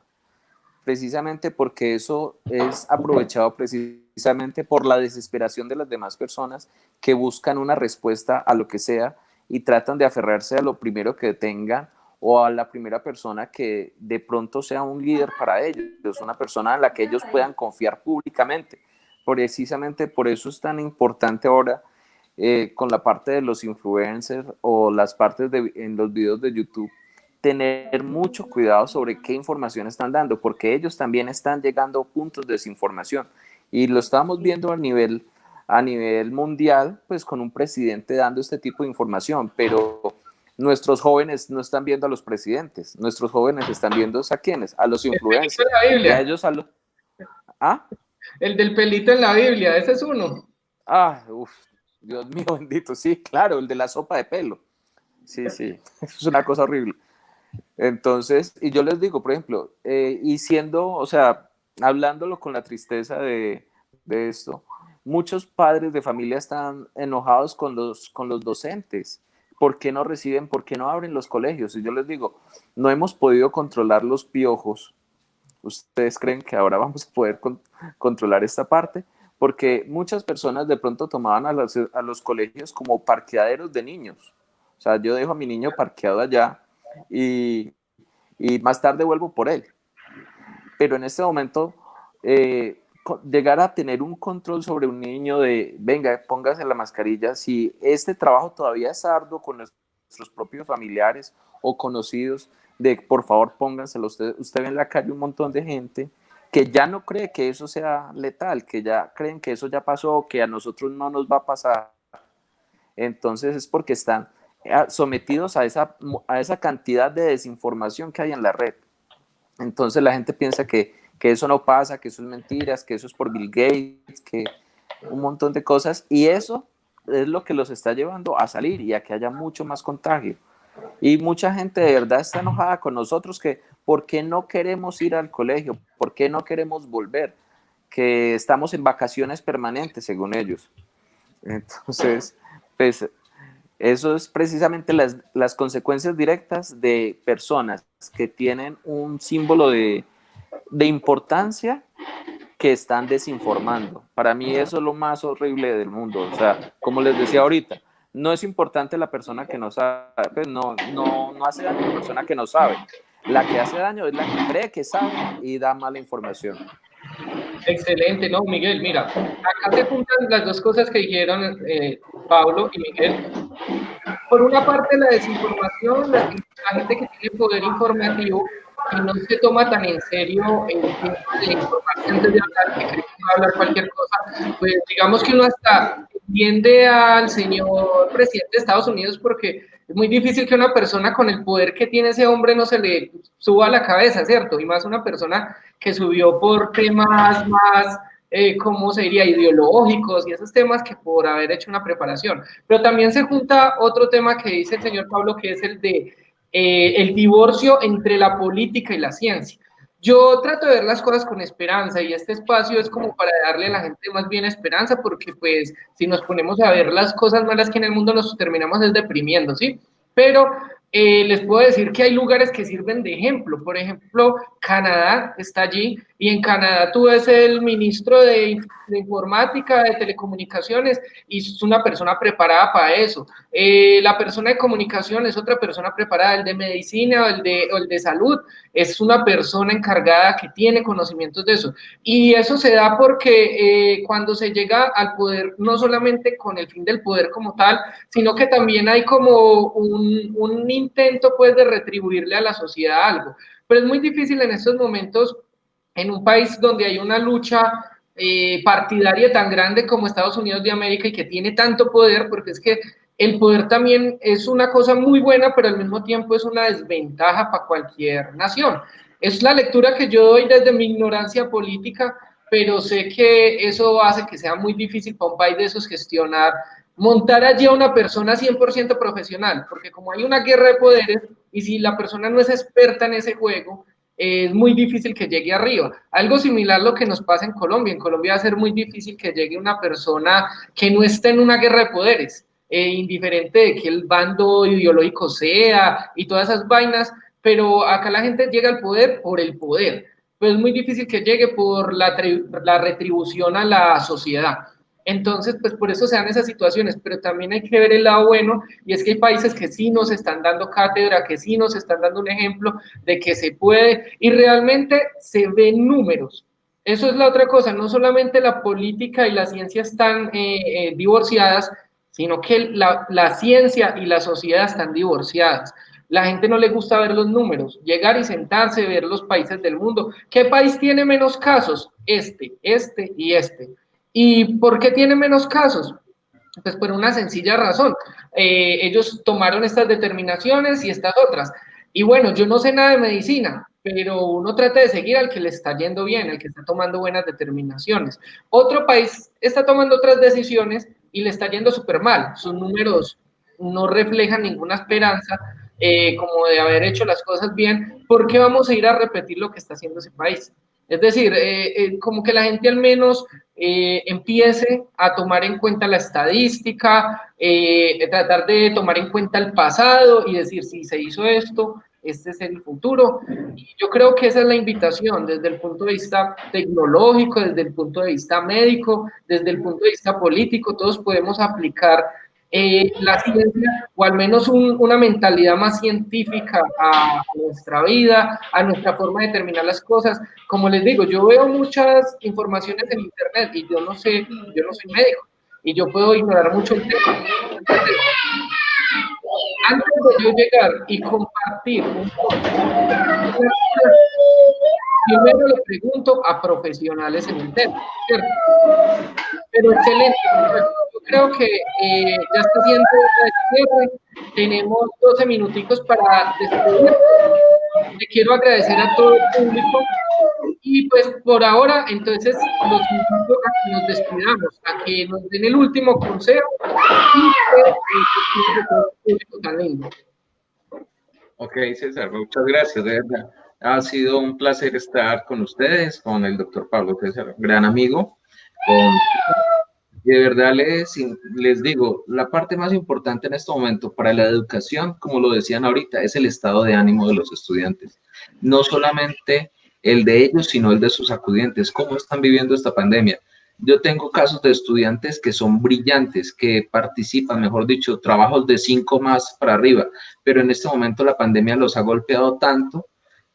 precisamente porque eso es aprovechado precisamente por la desesperación de las demás personas que buscan una respuesta a lo que sea y tratan de aferrarse a lo primero que tengan o a la primera persona que de pronto sea un líder para ellos, una persona en la que ellos puedan confiar públicamente. Precisamente por eso es tan importante ahora con la parte de los influencers o las partes en los videos de YouTube, tener mucho cuidado sobre qué información están dando, porque ellos también están llegando a puntos de desinformación. Y lo estamos viendo a nivel mundial, pues con un presidente dando este tipo de información, pero nuestros jóvenes no están viendo a los presidentes, nuestros jóvenes están viendo a quiénes, a los El pelito en influencers, la y a Biblia. ellos a los... ¿Ah? El del pelito en la Biblia, ese es uno. Ah, uf, Dios mío bendito, sí, claro, el de la sopa de pelo. Sí, sí, eso es una cosa horrible. Entonces, y yo les digo, por ejemplo, y siendo, o sea, hablándolo con la tristeza de esto, muchos padres de familia están enojados con los docentes. ¿Por qué no reciben, por qué no abren los colegios? Y yo les digo, no hemos podido controlar los piojos. ¿Ustedes creen que ahora vamos a poder controlar esta parte? Porque muchas personas de pronto tomaban a los colegios como parqueaderos de niños. O sea, yo dejo a mi niño parqueado allá y, y más tarde vuelvo por él. Pero en este momento, llegar a tener un control sobre un niño de, venga, póngase la mascarilla, si este trabajo todavía es arduo con nuestros propios familiares o conocidos, de por favor pónganselo, usted ve en la calle un montón de gente que ya no cree que eso sea letal, que ya creen que eso ya pasó, que a nosotros no nos va a pasar. Entonces es porque están sometidos a esa cantidad de desinformación que hay en la red. Entonces la gente piensa que eso no pasa, que eso es mentiras, que eso es por Bill Gates, que un montón de cosas, y eso es lo que los está llevando a salir y a que haya mucho más contagio. Y mucha gente de verdad está enojada con nosotros que ¿por qué no queremos ir al colegio? ¿Por qué no queremos volver? Que estamos en vacaciones permanentes, según ellos. Entonces, pues eso es precisamente las consecuencias directas de personas que tienen un símbolo de importancia que están desinformando. Para mí eso es lo más horrible del mundo. O sea, como les decía ahorita, no es importante la persona que no sabe, pues no hace daño la persona que no sabe. La que hace daño es la que cree que sabe y da mala información. Excelente, no, Miguel, mira, acá se juntan las dos cosas que dijeron Pablo y Miguel. Por una parte, la desinformación, la gente que tiene poder informativo, que no se toma tan en serio el tema de informarse antes de hablar, que cree que va a hablar cualquier cosa, pues digamos que uno hasta entiende al señor presidente de Estados Unidos porque es muy difícil que una persona con el poder que tiene ese hombre no se le suba a la cabeza, ¿cierto? Y más una persona que subió por temas más ¿cómo se diría?, ideológicos y esos temas que por haber hecho una preparación. Pero también se junta otro tema que dice el señor Pablo, que es el de el divorcio entre la política y la ciencia. Yo trato de ver las cosas con esperanza y este espacio es como para darle a la gente más bien esperanza, porque pues si nos ponemos a ver las cosas malas que en el mundo nos terminamos es deprimiendo, ¿sí? Pero les puedo decir que hay lugares que sirven de ejemplo. Por ejemplo, Canadá está allí y en Canadá tú ves el ministro de informática, de telecomunicaciones y es una persona preparada para eso. La persona de comunicación es otra persona preparada, el de medicina o el de salud es una persona encargada que tiene conocimientos de eso. Y eso se da porque cuando se llega al poder, no solamente con el fin del poder como tal, sino que también hay como un intento pues de retribuirle a la sociedad algo. Pero es muy difícil en estos momentos, en un país donde hay una lucha partidaria tan grande como Estados Unidos de América y que tiene tanto poder, porque es que el poder también es una cosa muy buena, pero al mismo tiempo es una desventaja para cualquier nación. Es la lectura que yo doy desde mi ignorancia política, pero sé que eso hace que sea muy difícil para un país de esos gestionar, montar allí a una persona 100% profesional, porque como hay una guerra de poderes y si la persona no es experta en ese juego, es muy difícil que llegue arriba. Algo similar a lo que nos pasa en Colombia. En Colombia va a ser muy difícil que llegue una persona que no esté en una guerra de poderes, indiferente de que el bando ideológico sea y todas esas vainas, pero acá la gente llega al poder por el poder. Pues es muy difícil que llegue por la retribución a la sociedad. Entonces, pues por eso se dan esas situaciones, pero también hay que ver el lado bueno, y es que hay países que sí nos están dando cátedra, que sí nos están dando un ejemplo de que se puede, y realmente se ven números. Eso es la otra cosa, no solamente la política y la ciencia están divorciadas, sino que la ciencia y la sociedad están divorciadas. La gente no le gusta ver los números, llegar y sentarse, ver los países del mundo. ¿Qué país tiene menos casos? Este y este. ¿Y por qué tiene menos casos? Pues por una sencilla razón. Ellos tomaron estas determinaciones y estas otras. Y bueno, yo no sé nada de medicina, pero uno trata de seguir al que le está yendo bien, al que está tomando buenas determinaciones. Otro país está tomando otras decisiones y le está yendo súper mal. Sus números no reflejan ninguna esperanza como de haber hecho las cosas bien. ¿Por qué vamos a ir a repetir lo que está haciendo ese país? Es decir, como que la gente al menos empiece a tomar en cuenta la estadística, tratar de tomar en cuenta el pasado y decir, si se hizo esto, este es el futuro. Y yo creo que esa es la invitación desde el punto de vista tecnológico, desde el punto de vista médico, desde el punto de vista político, todos podemos aplicar la ciencia o al menos una mentalidad más científica a nuestra vida, a nuestra forma de determinar las cosas. Como les digo, yo veo muchas informaciones en internet y yo no sé, yo no soy médico y yo puedo ignorar mucho el tema. Entonces, antes de yo llegar y compartir un poco, primero le pregunto a profesionales en el tema, ¿cierto? Pero excelente. Yo creo que ya está haciendo el cierre. Tenemos 12 minuticos para despedir. Le quiero agradecer a todo el público y pues por ahora entonces los invito a que nos despidamos, a que nos den el último consejo y que el público tan lindo. Ok, César, muchas gracias, de verdad. Ha sido un placer estar con ustedes, con el doctor Pablo César, gran amigo. De verdad les digo, la parte más importante en este momento para la educación, como lo decían ahorita, es el estado de ánimo de los estudiantes. No solamente el de ellos, sino el de sus acudientes. ¿Cómo están viviendo esta pandemia? Yo tengo casos de estudiantes que son brillantes, que participan, mejor dicho, trabajos de 5 más para arriba, pero en este momento la pandemia los ha golpeado tanto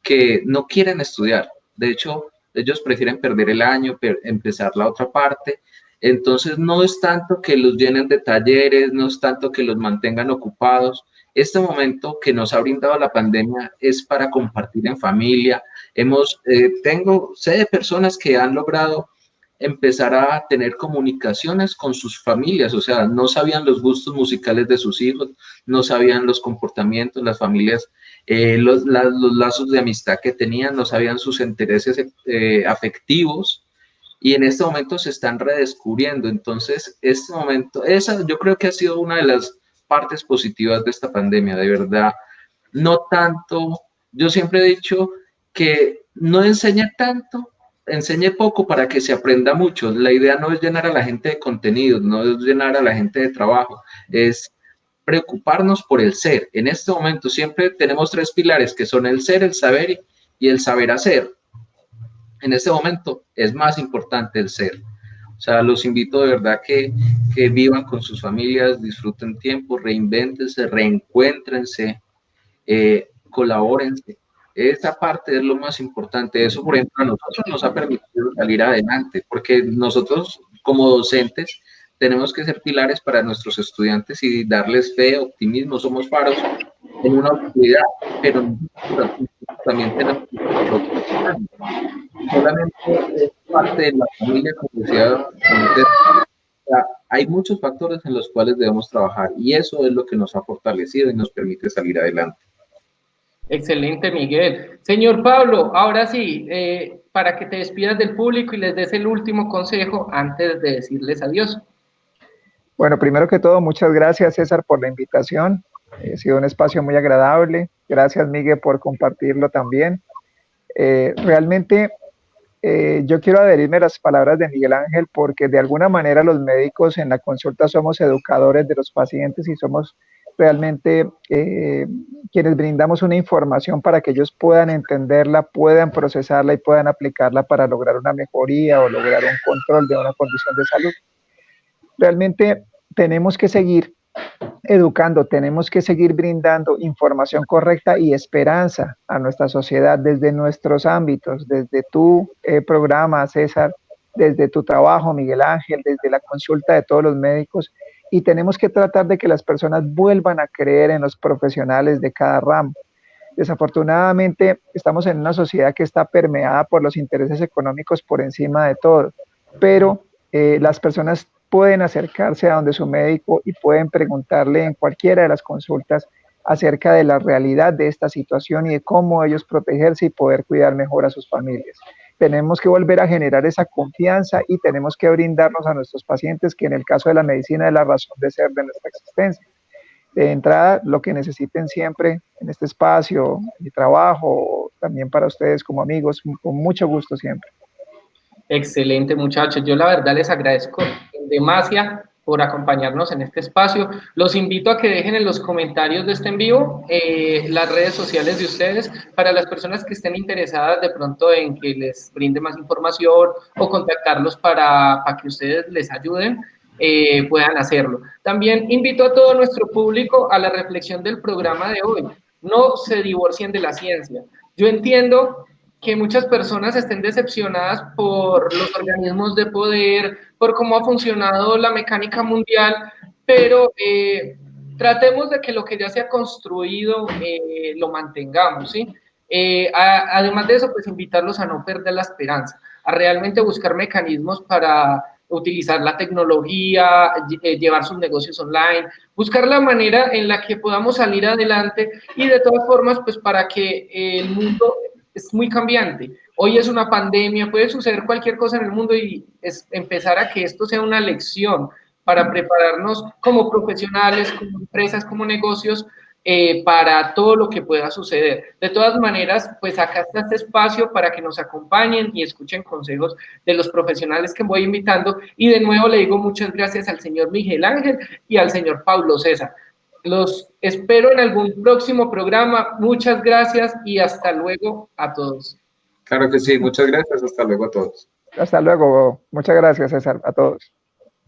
que no quieren estudiar. De hecho, ellos prefieren perder el año, empezar la otra parte. Entonces, no es tanto que los llenen de talleres, no es tanto que los mantengan ocupados. Este momento que nos ha brindado la pandemia es para compartir en familia. Sé de personas que han logrado empezar a tener comunicaciones con sus familias, o sea, no sabían los gustos musicales de sus hijos, no sabían los comportamientos, las familias, los lazos de amistad que tenían, no sabían sus intereses afectivos, y en este momento se están redescubriendo. Entonces, este momento, esa yo creo que ha sido una de las partes positivas de esta pandemia, de verdad. No tanto, yo siempre he dicho que no enseñe tanto, enseñe poco para que se aprenda mucho. La idea no es llenar a la gente de contenidos, no es llenar a la gente de trabajo, es preocuparnos por el ser. En este momento siempre tenemos tres pilares que son el ser, el saber y el saber hacer. En este momento es más importante el ser. O sea, los invito de verdad que vivan con sus familias, disfruten tiempo, reinvéntense, reencuéntrense, colabórense. Esa parte es lo más importante. Eso, por ejemplo, a nosotros nos ha permitido salir adelante, porque nosotros como docentes tenemos que ser pilares para nuestros estudiantes y darles fe, optimismo, somos faros en una oscuridad, pero también tenemos que solamente es parte de la familia, como decía, hay muchos factores en los cuales debemos trabajar y eso es lo que nos ha fortalecido y nos permite salir adelante. Excelente, Miguel. Señor Pablo, ahora sí, para que te despidas del público y les des el último consejo antes de decirles adiós. Bueno, primero que todo, muchas gracias, César, por la invitación. Ha sido un espacio muy agradable. Gracias, Miguel, por compartirlo también. Realmente yo quiero adherirme a las palabras de Miguel Ángel porque de alguna manera los médicos en la consulta somos educadores de los pacientes y somos realmente quienes brindamos una información para que ellos puedan entenderla, puedan procesarla y puedan aplicarla para lograr una mejoría o lograr un control de una condición de salud. Realmente tenemos que seguir educando, tenemos que seguir brindando información correcta y esperanza a nuestra sociedad desde nuestros ámbitos, desde tu programa, César, desde tu trabajo, Miguel Ángel, desde la consulta de todos los médicos, y tenemos que tratar de que las personas vuelvan a creer en los profesionales de cada ramo. Desafortunadamente, estamos en una sociedad que está permeada por los intereses económicos por encima de todo, pero las personas pueden acercarse a donde su médico y pueden preguntarle en cualquiera de las consultas acerca de la realidad de esta situación y de cómo ellos protegerse y poder cuidar mejor a sus familias. Tenemos que volver a generar esa confianza y tenemos que brindarnos a nuestros pacientes, que en el caso de la medicina es la razón de ser de nuestra existencia. De entrada, lo que necesiten siempre en este espacio, mi trabajo, también para ustedes como amigos, con mucho gusto siempre. Excelente, muchachos. Yo la verdad les agradezco demasiado por acompañarnos en este espacio. Los invito a que dejen en los comentarios de este en vivo las redes sociales de ustedes para las personas que estén interesadas de pronto en que les brinde más información o contactarlos para que ustedes les ayuden. Puedan hacerlo. También invito a todo nuestro público a la reflexión del programa de hoy. No se divorcien de la ciencia. Yo entiendo que muchas personas estén decepcionadas por los organismos de poder, por cómo ha funcionado la mecánica mundial, pero tratemos de que lo que ya se ha construido lo mantengamos, ¿sí? Además de eso, pues invitarlos a no perder la esperanza, a realmente buscar mecanismos para utilizar la tecnología, llevar sus negocios online, buscar la manera en la que podamos salir adelante y de todas formas, pues para que el mundo es muy cambiante. Hoy es una pandemia, puede suceder cualquier cosa en el mundo y es empezar a que esto sea una lección para prepararnos como profesionales, como empresas, como negocios, para todo lo que pueda suceder. De todas maneras, pues acá está este espacio para que nos acompañen y escuchen consejos de los profesionales que voy invitando. Y de nuevo le digo muchas gracias al señor Miguel Ángel y al señor Pablo César. Los espero en algún próximo programa. Muchas gracias y hasta luego a todos. Claro que sí, muchas gracias. Hasta luego a todos. Hasta luego. Muchas gracias, César, a todos.